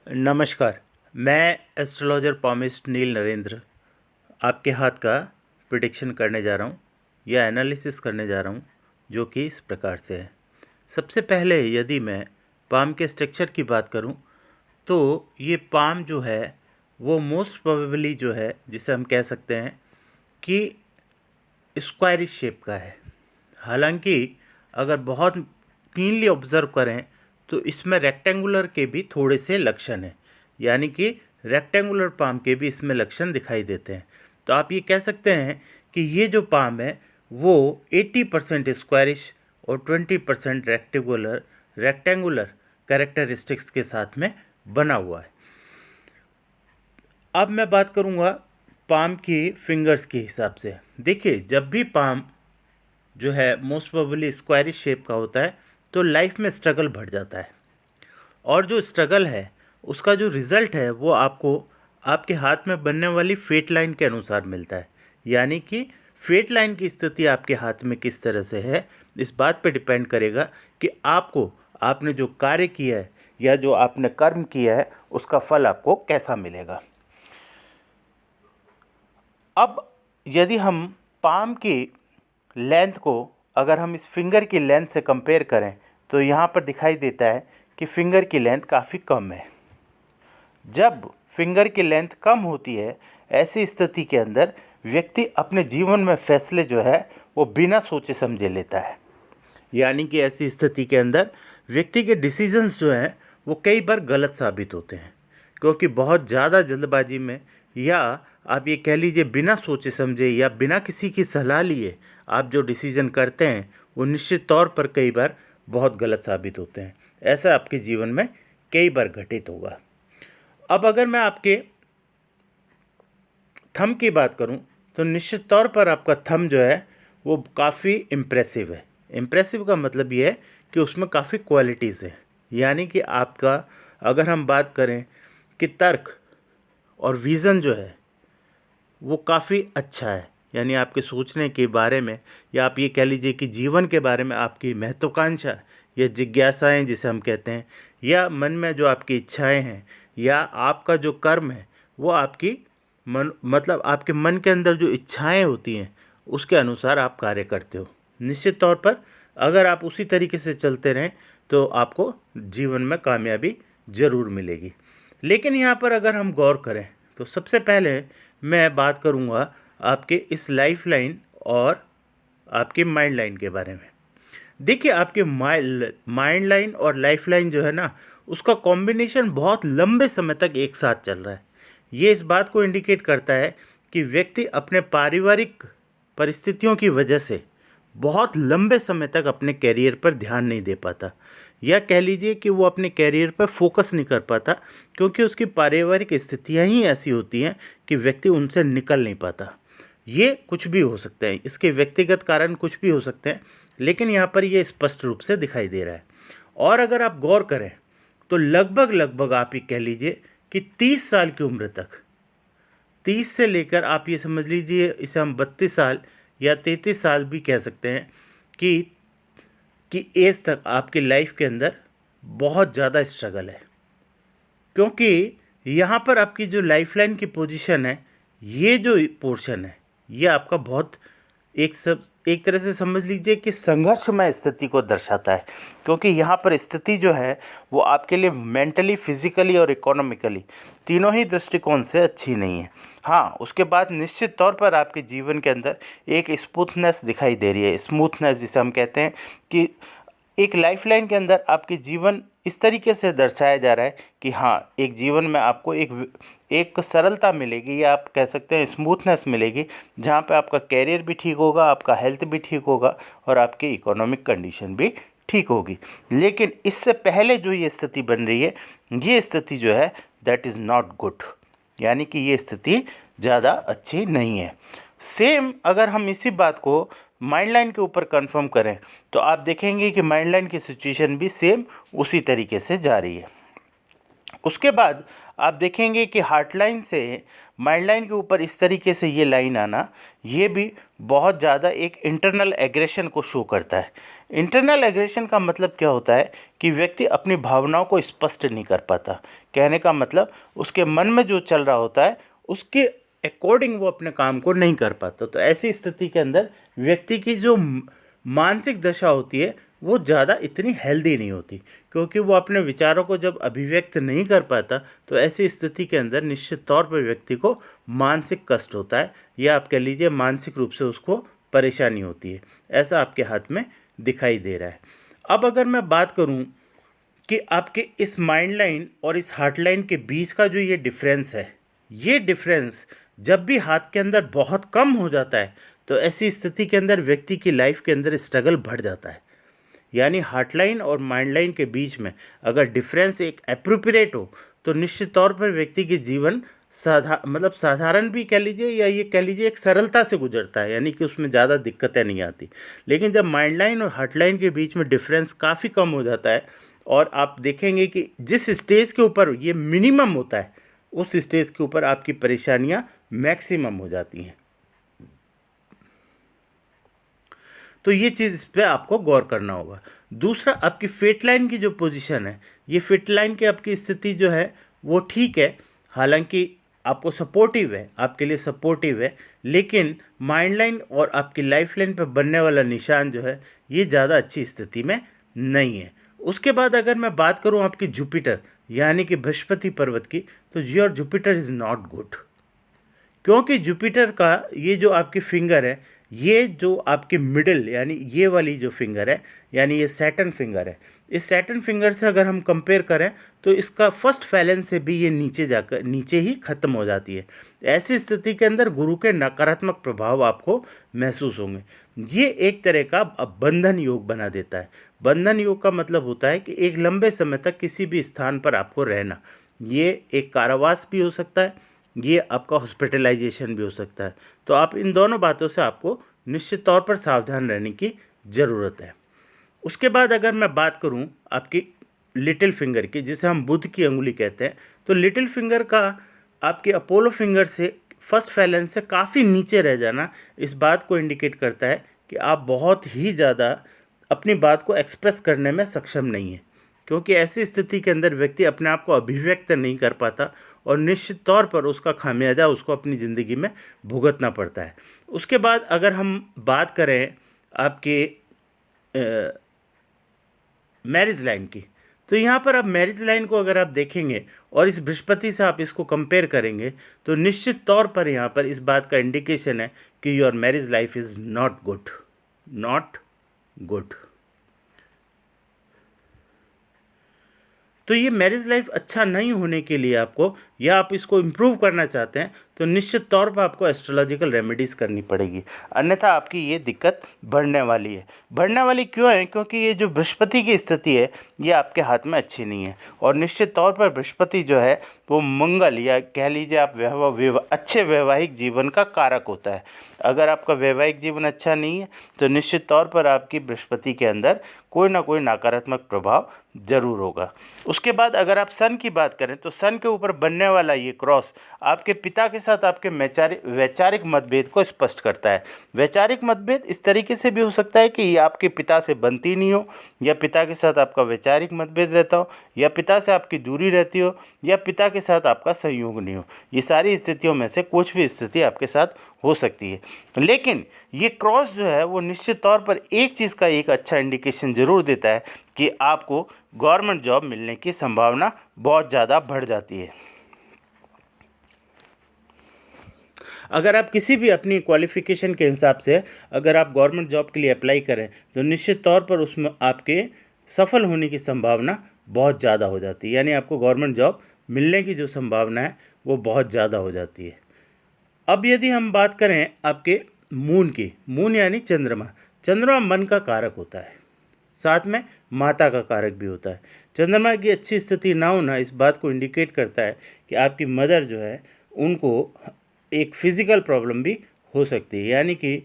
नमस्कार। मैं एस्ट्रोलॉजर पॉमिस्ट नील नरेंद्र आपके हाथ का प्रिडिक्शन करने जा रहा हूँ या एनालिसिस करने जा रहा हूँ, जो कि इस प्रकार से है। सबसे पहले यदि मैं पाम के स्ट्रक्चर की बात करूँ तो ये पाम जो है वो मोस्ट प्रोबेबली जो है, जिसे हम कह सकते हैं कि स्क्वायरिश शेप का है। हालांकि अगर बहुत क्लीनली ऑब्जर्व करें तो इसमें रेक्टेंगुलर के भी थोड़े से लक्षण हैं, यानी कि रेक्टेंगुलर पाम के भी इसमें लक्षण दिखाई देते हैं। तो आप ये कह सकते हैं कि ये जो पाम है वो 80% स्क्वायरिश और 20% रेक्टेंगुलर कैरेक्टरिस्टिक्स के साथ में बना हुआ है। अब मैं बात करूँगा पाम की फिंगर्स के हिसाब से। देखिए, जब भी पाम जो है मोस्ट प्रोबेबली स्क्वायरिश शेप का होता है तो लाइफ में स्ट्रगल बढ़ जाता है, और जो स्ट्रगल है उसका जो रिज़ल्ट है वो आपको आपके हाथ में बनने वाली फेट लाइन के अनुसार मिलता है। यानी कि फेट लाइन की स्थिति आपके हाथ में किस तरह से है, इस बात पे डिपेंड करेगा कि आपको आपने जो कार्य किया है या जो आपने कर्म किया है उसका फल आपको कैसा मिलेगा। अब यदि हम पाम की लेंथ को अगर हम इस फिंगर की लेंथ से कंपेयर करें तो यहाँ पर दिखाई देता है कि फिंगर की लेंथ काफ़ी कम है। जब फिंगर की लेंथ कम होती है, ऐसी स्थिति के अंदर व्यक्ति अपने जीवन में फैसले जो है वो बिना सोचे समझे लेता है। यानी कि ऐसी स्थिति के अंदर व्यक्ति के डिसीजंस जो हैं वो कई बार गलत साबित होते हैं, क्योंकि बहुत ज़्यादा जल्दबाजी में, या आप ये कह लीजिए बिना सोचे समझे या बिना किसी की सलाह लिए आप जो डिसीजन करते हैं वो निश्चित तौर पर कई बार बहुत गलत साबित होते हैं। ऐसा आपके जीवन में कई बार घटित होगा। अब अगर मैं आपके थंब की बात करूं तो निश्चित तौर पर आपका थंब जो है वो काफ़ी इम्प्रेसिव है। इम्प्रेसिव का मतलब ये है कि उसमें काफ़ी क्वालिटीज़ हैं। यानी कि आपका, अगर हम बात करें कि तर्क और विज़न जो है वो काफ़ी अच्छा है, यानी आपके सोचने के बारे में, या आप ये कह लीजिए कि जीवन के बारे में आपकी महत्वाकांक्षा या जिज्ञासाएं जिसे हम कहते हैं, या मन में जो आपकी इच्छाएं हैं या आपका जो कर्म है वो आपकी मतलब आपके मन के अंदर जो इच्छाएं होती हैं उसके अनुसार आप कार्य करते हो। निश्चित तौर पर अगर आप उसी तरीके से चलते रहें तो आपको जीवन में कामयाबी ज़रूर मिलेगी। लेकिन यहाँ पर अगर हम गौर करें तो सबसे पहले मैं बात करूँगा आपके इस लाइफ लाइन और आपकी माइंड लाइन के बारे में। देखिए, आपके माइंड लाइन और लाइफ लाइन जो है ना, उसका कॉम्बिनेशन बहुत लंबे समय तक एक साथ चल रहा है। ये इस बात को इंडिकेट करता है कि व्यक्ति अपने पारिवारिक परिस्थितियों की वजह से बहुत लंबे समय तक अपने कैरियर पर ध्यान नहीं दे पाता, या कह लीजिए कि वो अपने कैरियर पर फोकस नहीं कर पाता, क्योंकि उसकी पारिवारिक स्थितियां ही ऐसी होती हैं कि व्यक्ति उनसे निकल नहीं पाता। ये कुछ भी हो सकते हैं, इसके व्यक्तिगत कारण कुछ भी हो सकते हैं, लेकिन यहाँ पर ये स्पष्ट रूप से दिखाई दे रहा है। और अगर आप गौर करें तो लगभग लगभग आप ये कह लीजिए कि 30 साल की उम्र तक, 30 से लेकर आप ये समझ लीजिए इसे हम 32 साल या 33 साल भी कह सकते हैं कि एज तक आपकी लाइफ के अंदर बहुत ज़्यादा स्ट्रगल है। क्योंकि यहाँ पर आपकी जो लाइफलाइन की पोजीशन है, ये जो पोर्शन है ये आपका बहुत एक तरह से समझ लीजिए कि संघर्षमय स्थिति को दर्शाता है। क्योंकि यहाँ पर स्थिति जो है वो आपके लिए मेंटली, फिजिकली और इकोनॉमिकली तीनों ही दृष्टिकोण से अच्छी नहीं है। हाँ, उसके बाद निश्चित तौर पर आपके जीवन के अंदर एक स्मूथनेस दिखाई दे रही है। स्मूथनेस जिसे हम कहते हैं कि एक लाइफलाइन के अंदर आपके जीवन इस तरीके से दर्शाया जा रहा है कि हाँ, एक जीवन में आपको एक सरलता मिलेगी, या आप कह सकते हैं स्मूथनेस मिलेगी, जहाँ पे आपका कैरियर भी ठीक होगा, आपका हेल्थ भी ठीक होगा और आपकी इकोनॉमिक कंडीशन भी ठीक होगी। लेकिन इससे पहले जो ये स्थिति बन रही है, ये स्थिति जो है दैट इज़ नॉट गुड, यानी कि ये स्थिति ज़्यादा अच्छी नहीं है। सेम अगर हम इसी बात को माइंड लाइन के ऊपर कंफर्म करें तो आप देखेंगे कि माइंड लाइन की सिचुएशन भी सेम उसी तरीके से जा रही है। उसके बाद आप देखेंगे कि हार्ट लाइन से माइंड लाइन के ऊपर इस तरीके से ये लाइन आना, ये भी बहुत ज़्यादा एक इंटरनल एग्रेशन को शो करता है। इंटरनल एग्रेशन का मतलब क्या होता है कि व्यक्ति अपनी भावनाओं को स्पष्ट नहीं कर पाता। कहने का मतलब उसके मन में जो चल रहा होता है उसके अकॉर्डिंग वो अपने काम को नहीं कर पाता। तो ऐसी स्थिति के अंदर व्यक्ति की जो मानसिक दशा होती है वो ज़्यादा इतनी हेल्दी नहीं होती, क्योंकि वो अपने विचारों को जब अभिव्यक्त नहीं कर पाता तो ऐसी स्थिति के अंदर निश्चित तौर पर व्यक्ति को मानसिक कष्ट होता है, या आप कह लीजिए मानसिक रूप से उसको परेशानी होती है। ऐसा आपके हाथ में दिखाई दे रहा है। अब अगर मैं बात करूं कि आपके इस माइंड लाइन और इस हार्ट लाइन के बीच का जो ये डिफरेंस है, ये डिफरेंस जब भी हाथ के अंदर बहुत कम हो जाता है तो ऐसी स्थिति के अंदर व्यक्ति की लाइफ के अंदर स्ट्रगल बढ़ जाता है। यानी हार्ट लाइन और माइंड लाइन के बीच में अगर डिफरेंस एक अप्रोप्रिएट हो तो निश्चित तौर पर व्यक्ति के जीवन साधारण भी कह लीजिए, या ये कह लीजिए एक सरलता से गुजरता है, यानी कि उसमें ज़्यादा दिक्कतें नहीं आती। लेकिन जब माइंड लाइन और हार्ट लाइन के बीच में डिफरेंस काफ़ी कम हो जाता है और आप देखेंगे कि जिस स्टेज के ऊपर ये मिनिमम होता है उस स्टेज के ऊपर आपकी परेशानियाँ मैक्सिमम हो जाती हैं। तो ये चीज़ इस पर आपको गौर करना होगा। दूसरा, आपकी फेट लाइन की जो पोजीशन है, ये फेट लाइन की आपकी स्थिति जो है वो ठीक है, हालांकि आपको सपोर्टिव है, आपके लिए सपोर्टिव है, लेकिन माइंड लाइन और आपकी लाइफ लाइन पर बनने वाला निशान जो है ये ज़्यादा अच्छी स्थिति में नहीं है। उसके बाद अगर मैं बात करूँ आपकी जुपिटर यानी कि बृहस्पति पर्वत की, तो your Jupiter is not good, क्योंकि जुपिटर का ये जो आपकी फिंगर है, ये जो आपकी मिडिल यानी ये वाली जो फिंगर है, यानी ये सैटर्न फिंगर है, इस सैटर्न फिंगर से अगर हम कंपेयर करें तो इसका फर्स्ट फैलेंस से भी ये नीचे जाकर नीचे ही ख़त्म हो जाती है। ऐसी स्थिति के अंदर गुरु के नकारात्मक प्रभाव आपको महसूस होंगे। ये एक तरह का बंधन योग बना देता है। बंधन योग का मतलब होता है कि एक लंबे समय तक किसी भी स्थान पर आपको रहना। ये एक कारावास भी हो सकता है, ये आपका हॉस्पिटलाइजेशन भी हो सकता है। तो आप इन दोनों बातों से आपको निश्चित तौर पर सावधान रहने की ज़रूरत है। उसके बाद अगर मैं बात करूं आपकी लिटिल फिंगर की, जिसे हम बुध की अंगुली कहते हैं, तो लिटिल फिंगर का आपके अपोलो फिंगर से फर्स्ट फैलेंस से काफ़ी नीचे रह जाना इस बात को इंडिकेट करता है कि आप बहुत ही ज़्यादा अपनी बात को एक्सप्रेस करने में सक्षम नहीं है, क्योंकि ऐसी स्थिति के अंदर व्यक्ति अपने आप को अभिव्यक्त नहीं कर पाता और निश्चित तौर पर उसका खामियाजा उसको अपनी ज़िंदगी में भुगतना पड़ता है। उसके बाद अगर हम बात करें आपके मैरिज लाइन की, तो यहाँ पर आप मैरिज लाइन को अगर आप देखेंगे और इस बृहस्पति से आप इसको कंपेयर करेंगे तो निश्चित तौर पर यहाँ पर इस बात का इंडिकेशन है कि your marriage life is not good, not good. तो ये मैरिज लाइफ अच्छा नहीं होने के लिए आपको, या आप इसको इम्प्रूव करना चाहते हैं, तो निश्चित तौर पर आपको एस्ट्रोलॉजिकल रेमेडीज़ करनी पड़ेगी, अन्यथा आपकी ये दिक्कत बढ़ने वाली है। बढ़ने वाली क्यों है? क्योंकि ये जो बृहस्पति की स्थिति है ये आपके हाथ में अच्छी नहीं है, और निश्चित तौर पर बृहस्पति जो है वो मंगल, या कह लीजिए आप अच्छे वैवाहिक जीवन का कारक होता है। अगर आपका वैवाहिक जीवन अच्छा नहीं है तो निश्चित तौर पर आपकी बृहस्पति के अंदर कोई ना कोई नकारात्मक प्रभाव जरूर होगा। उसके बाद अगर आप सन की बात करें तो सन के ऊपर बनने वाला ये क्रॉस आपके पिता के साथ आपके वैचारिक मतभेद को स्पष्ट करता है। वैचारिक मतभेद इस तरीके से भी हो सकता है कि ये आपके पिता से बनती नहीं हो, या पिता के साथ आपका वैचारिक मतभेद रहता हो, या पिता से आपकी दूरी रहती हो, या पिता के साथ आपका संयोग नहीं हो। ये सारी स्थितियों में से कुछ भी स्थिति आपके साथ हो सकती है। लेकिन ये क्रॉस जो है वो निश्चित तौर पर एक चीज़ का एक अच्छा इंडिकेशन ज़रूर देता है कि आपको गवर्नमेंट जॉब मिलने की संभावना बहुत ज़्यादा बढ़ जाती है। अगर आप किसी भी अपनी क्वालिफ़िकेशन के हिसाब से अगर आप गवर्नमेंट जॉब के लिए अप्लाई करें तो निश्चित तौर पर उसमें आपके सफल होने की संभावना बहुत ज़्यादा हो जाती है, यानी आपको गवर्नमेंट जॉब मिलने की जो संभावना है वो बहुत ज़्यादा हो जाती है। अब यदि हम बात करें आपके मून की, मून यानी चंद्रमा, चंद्रमा मन का कारक होता है, साथ में माता का कारक भी होता है। चंद्रमा की अच्छी स्थिति ना होना इस बात को इंडिकेट करता है कि आपकी मदर जो है उनको एक फिज़िकल प्रॉब्लम भी हो सकती है, यानी कि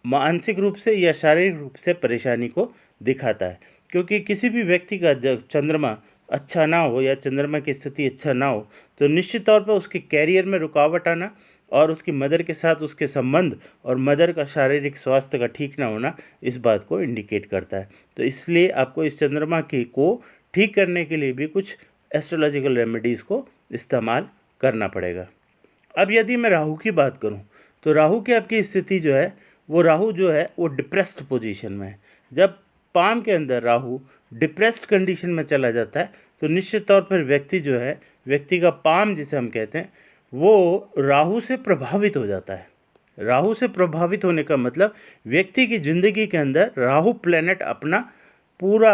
मानसिक रूप से या शारीरिक रूप से परेशानी को दिखाता है। क्योंकि किसी भी व्यक्ति का जब चंद्रमा अच्छा ना हो या चंद्रमा की स्थिति अच्छा ना हो तो निश्चित तौर पर उसके कैरियर में रुकावट आना और उसकी मदर के साथ उसके संबंध और मदर का शारीरिक स्वास्थ्य का ठीक ना होना इस बात को इंडिकेट करता है। तो इसलिए आपको इस चंद्रमा की को ठीक करने के लिए भी कुछ एस्ट्रोलॉजिकल रेमेडीज़ को इस्तेमाल करना पड़ेगा। अब यदि मैं राहु की बात करूं, तो राहु की आपकी स्थिति जो है, वो राहु जो है वो डिप्रेस्ड पोजीशन में है। जब पाम के अंदर राहु डिप्रेस्ड कंडीशन में चला जाता है, तो निश्चित तौर पर व्यक्ति जो है, व्यक्ति का पाम जिसे हम कहते हैं, वो राहु से प्रभावित हो जाता है। राहु से प्रभावित होने का मतलब व्यक्ति की ज़िंदगी के अंदर राहु प्लेनेट अपना पूरा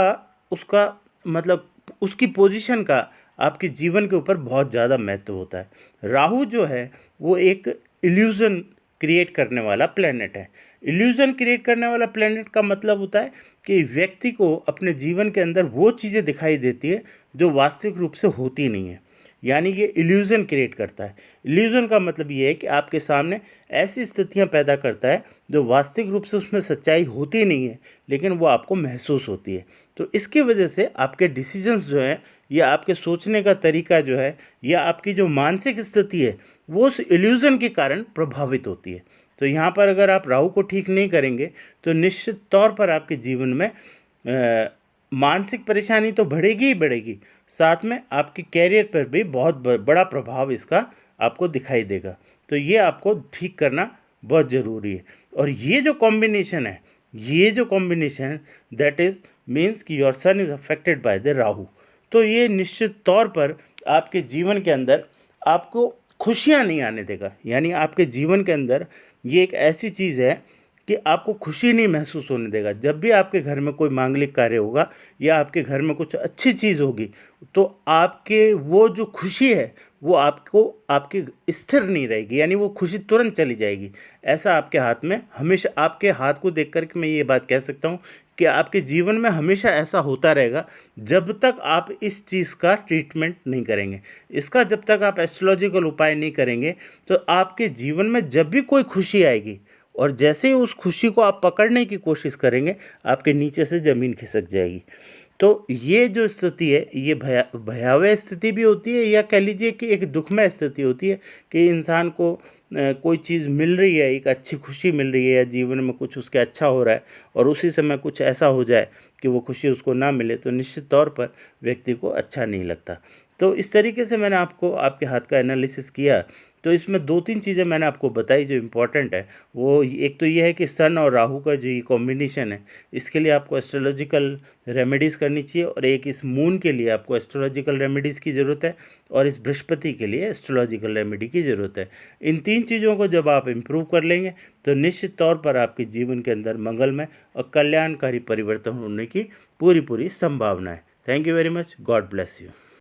उसका मतलब उसकी पोजीशन का आपके जीवन के ऊपर बहुत ज़्यादा महत्व होता है। राहु जो है वो एक इल्यूज़न क्रिएट करने वाला प्लेनेट है। इल्यूज़न क्रिएट करने वाला प्लेनेट का मतलब होता है कि व्यक्ति को अपने जीवन के अंदर वो चीज़ें दिखाई देती है जो वास्तविक रूप से होती नहीं है, यानी ये इल्यूज़न क्रिएट करता है। इल्यूज़न का मतलब ये है कि आपके सामने ऐसी स्थितियां पैदा करता है जो वास्तविक रूप से उसमें सच्चाई होती नहीं है, लेकिन वो आपको महसूस होती है। तो इसकी वजह से आपके डिसीजंस जो हैं, या आपके सोचने का तरीका जो है, या आपकी जो मानसिक स्थिति है, वो उस इल्यूज़न के कारण प्रभावित होती है। तो यहाँ पर अगर आप राहु को ठीक नहीं करेंगे तो निश्चित तौर पर आपके जीवन में मानसिक परेशानी तो बढ़ेगी ही बढ़ेगी, साथ में आपके कैरियर पर भी बहुत बड़ा प्रभाव इसका आपको दिखाई देगा। तो ये आपको ठीक करना बहुत ज़रूरी है। और ये जो कॉम्बिनेशन है, दैट इज़ मीन्स कि your son is affected by the Rahu. तो ये निश्चित तौर पर आपके जीवन के अंदर आपको खुशियाँ नहीं आने देगा। यानी आपके जीवन के अंदर ये एक ऐसी चीज़ है कि आपको खुशी नहीं महसूस होने देगा। जब भी आपके घर में कोई मांगलिक कार्य होगा या आपके घर में कुछ अच्छी चीज़ होगी, तो आपके वो जो खुशी है वो आपको आपके स्थिर नहीं रहेगी, यानी वो खुशी तुरंत चली जाएगी। ऐसा आपके हाथ में हमेशा, आपके हाथ को देख कर के मैं ये बात कह सकता हूँ कि आपके जीवन में हमेशा ऐसा होता रहेगा जब तक आप इस चीज़ का ट्रीटमेंट नहीं करेंगे। इसका जब तक आप एस्ट्रोलॉजिकल उपाय नहीं करेंगे, तो आपके जीवन में जब भी कोई खुशी आएगी और जैसे ही उस खुशी को आप पकड़ने की कोशिश करेंगे, आपके नीचे से ज़मीन खिसक जाएगी। तो ये जो स्थिति है, ये भयावह स्थिति भी होती है, या कह लीजिए कि एक दुखमय स्थिति होती है कि इंसान को कोई चीज़ मिल रही है, एक अच्छी खुशी मिल रही है, या जीवन में कुछ उसके अच्छा हो रहा है, और उसी समय कुछ ऐसा हो जाए कि वो खुशी उसको ना मिले, तो निश्चित तौर पर व्यक्ति को अच्छा नहीं लगता। तो इस तरीके से मैंने आपको आपके हाथ का एनालिसिस किया। तो इसमें 2-3 चीज़ें मैंने आपको बताई जो इम्पोर्टेंट है। वो एक तो ये है कि सन और राहु का जो ये कॉम्बिनेशन है, इसके लिए आपको एस्ट्रोलॉजिकल रेमेडीज़ करनी चाहिए, और एक इस मून के लिए आपको एस्ट्रोलॉजिकल रेमेडीज़ की ज़रूरत है, और इस बृहस्पति के लिए एस्ट्रोलॉजिकल रेमेडी की ज़रूरत है। इन 3 चीज़ों को जब आप इम्प्रूव कर लेंगे, तो निश्चित तौर पर आपके जीवन के अंदर मंगलमय और कल्याणकारी परिवर्तन होने की पूरी संभावना है। Thank you very much. God bless you.